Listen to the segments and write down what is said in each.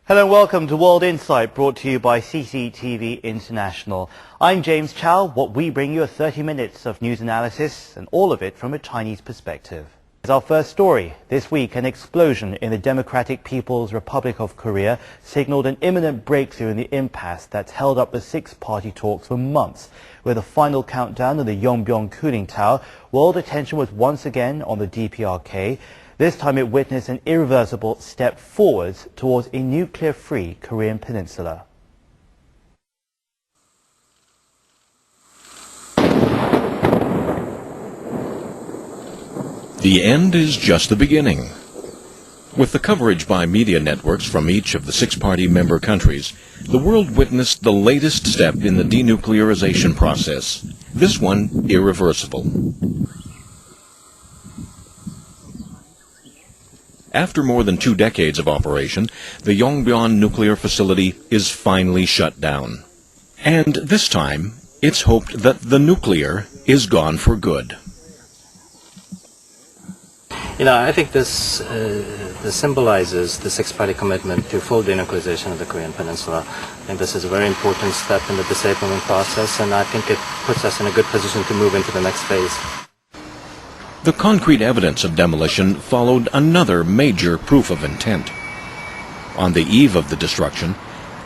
Hello and welcome to World Insight, brought to you by CCTV International. I'm James Chow. What we bring you are 30 minutes of news analysis, and all of it from a Chinese perspective. As our first story, this week an explosion in the Democratic People's Republic of Korea signaled an imminent breakthrough in the impasse that's held up the six-party talks for months. With a final countdown in the Yongbyon cooling tower, world attention was once again on the DPRK. This time it witnessed an irreversible step forwards towards a nuclear-free Korean peninsula. The end is just the beginning. With the coverage by media networks from each of the six-party member countries, the world witnessed the latest step in the denuclearization process, this one irreversible. After more than 2 decades of operation, the Yongbyon nuclear facility is finally shut down. And this time, it's hoped that the nuclear is gone for good. I think this symbolizes the six-party commitment to full denuclearization of the Korean Peninsula. I think this is a very important step in the disablement process, and I think it puts us in a good position to move into the next phase. The concrete evidence of demolition followed another major proof of intent. On the eve of the destruction,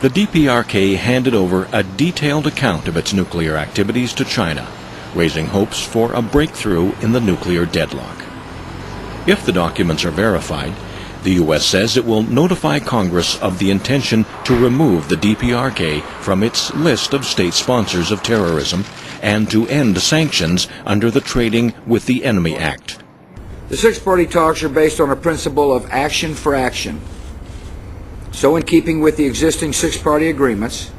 the DPRK handed over a detailed account of its nuclear activities to China, raising hopes for a breakthrough in the nuclear deadlock. If the documents are verified, the U.S. says it will notify Congress of the intention to remove the DPRK from its list of state sponsors of terrorism and to end sanctions under the Trading with the Enemy Act. The six-party talks are based on a principle of action for action. So in keeping with the existing six-party agreements,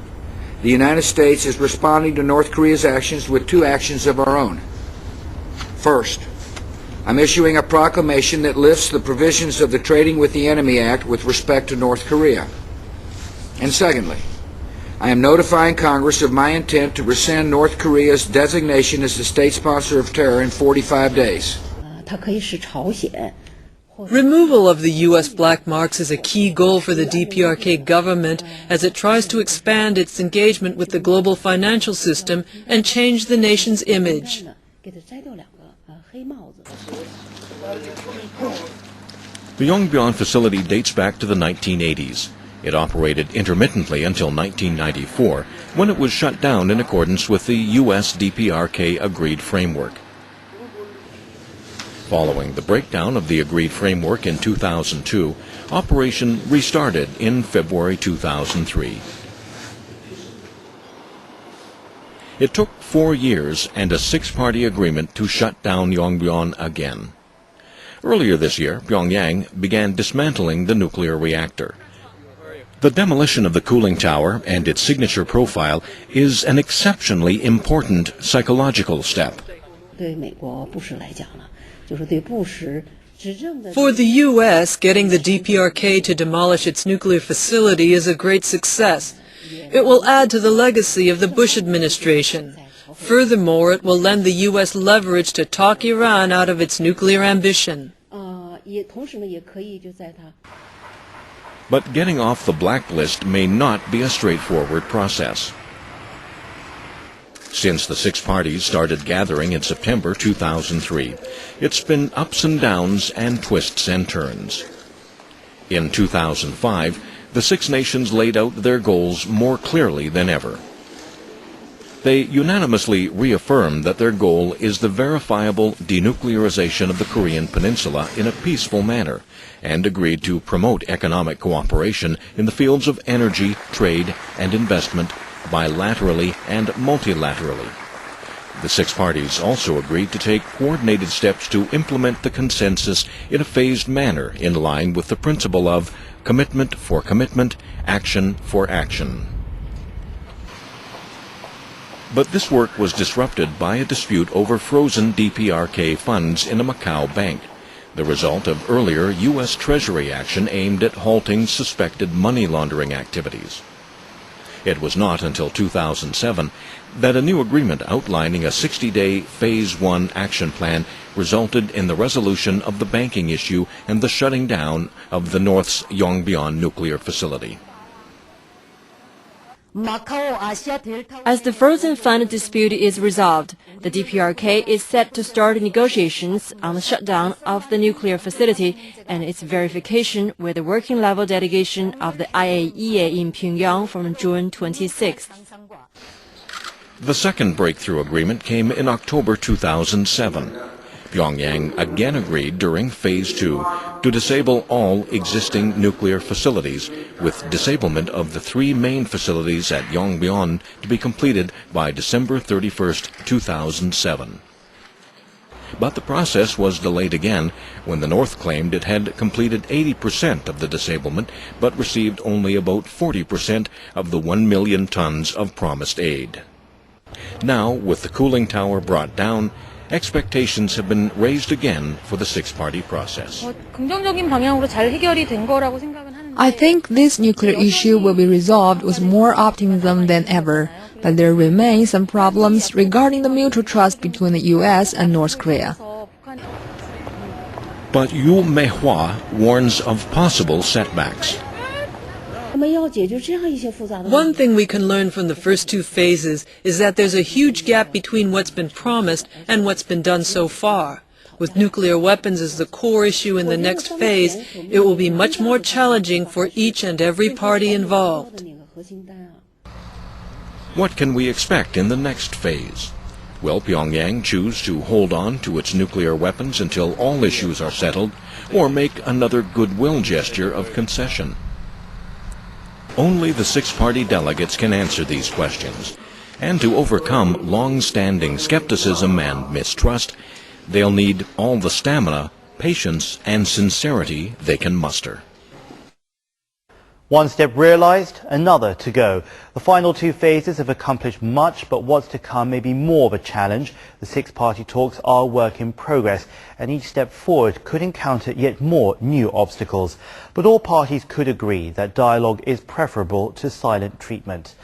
the United States is responding to North Korea's actions with 2 actions of our own. First, I'm issuing a proclamation that lifts the provisions of the Trading with the Enemy Act with respect to North Korea. And secondly, I am notifying Congress of my intent to rescind North Korea's designation as the state sponsor of terror in 45 days. Removal of the U.S. black marks is a key goal for the DPRK government as it tries to expand its engagement with the global financial system and change the nation's image. The Yongbyon facility dates back to the 1980s. It operated intermittently until 1994, when it was shut down in accordance with the U.S. DPRK agreed framework. Following the breakdown of the agreed framework in 2002, operation restarted in February 2003. It took 4 years and a 6-party agreement to shut down Yongbyon again. Earlier this year, Pyongyang began dismantling the nuclear reactor. The demolition of the cooling tower and its signature profile is an exceptionally important psychological step. For the U.S., getting the DPRK to demolish its nuclear facility is a great success. It will add to the legacy of the Bush administration. Furthermore, it will lend the U.S. leverage to talk Iran out of its nuclear ambition. But getting off the blacklist may not be a straightforward process. Since the 6 parties started gathering in September 2003, it's been ups and downs and twists and turns. In 2005, the 6 nations laid out their goals more clearly than ever. They unanimously reaffirmed that their goal is the verifiable denuclearization of the Korean Peninsula in a peaceful manner, and agreed to promote economic cooperation in the fields of energy, trade, and investment bilaterally and multilaterally. The 6 parties also agreed to take coordinated steps to implement the consensus in a phased manner in line with the principle of commitment for commitment, action for action. But this work was disrupted by a dispute over frozen DPRK funds in a Macau bank, the result of earlier U.S. Treasury action aimed at halting suspected money laundering activities. It was not until 2007 that a new agreement outlining a 60-day Phase 1 action plan resulted in the resolution of the banking issue and the shutting down of the North's Yongbyon nuclear facility. As the Frozen Fund dispute is resolved, the DPRK is set to start negotiations on the shutdown of the nuclear facility and its verification with the working level delegation of the IAEA in Pyongyang from June 26th. The second breakthrough agreement came in October 2007. Pyongyang again agreed during Phase 2 to disable all existing nuclear facilities, with disablement of the three main facilities at Yongbyon to be completed by December 31st, 2007. But the process was delayed again when the North claimed it had completed 80% of the disablement but received only about 40% of the 1 million tons of promised aid. Now, with the cooling tower brought down, expectations have been raised again for the six-party process. I think this nuclear issue will be resolved with more optimism than ever, but there remain some problems regarding the mutual trust between the U.S. and North Korea. But Yu Meihua warns of possible setbacks. One thing we can learn from the first two phases is that there's a huge gap between what's been promised and what's been done so far. With nuclear weapons as the core issue in the next phase, it will be much more challenging for each and every party involved. What can we expect in the next phase? Will Pyongyang choose to hold on to its nuclear weapons until all issues are settled, or make another goodwill gesture of concession? Only the six-party delegates can answer these questions. And to overcome long-standing skepticism and mistrust, they'll need all the stamina, patience, and sincerity they can muster. One step realized, another to go. The final two phases have accomplished much, but what's to come may be more of a challenge. The six-party talks are a work in progress, and each step forward could encounter yet more new obstacles. But all parties could agree that dialogue is preferable to silent treatment.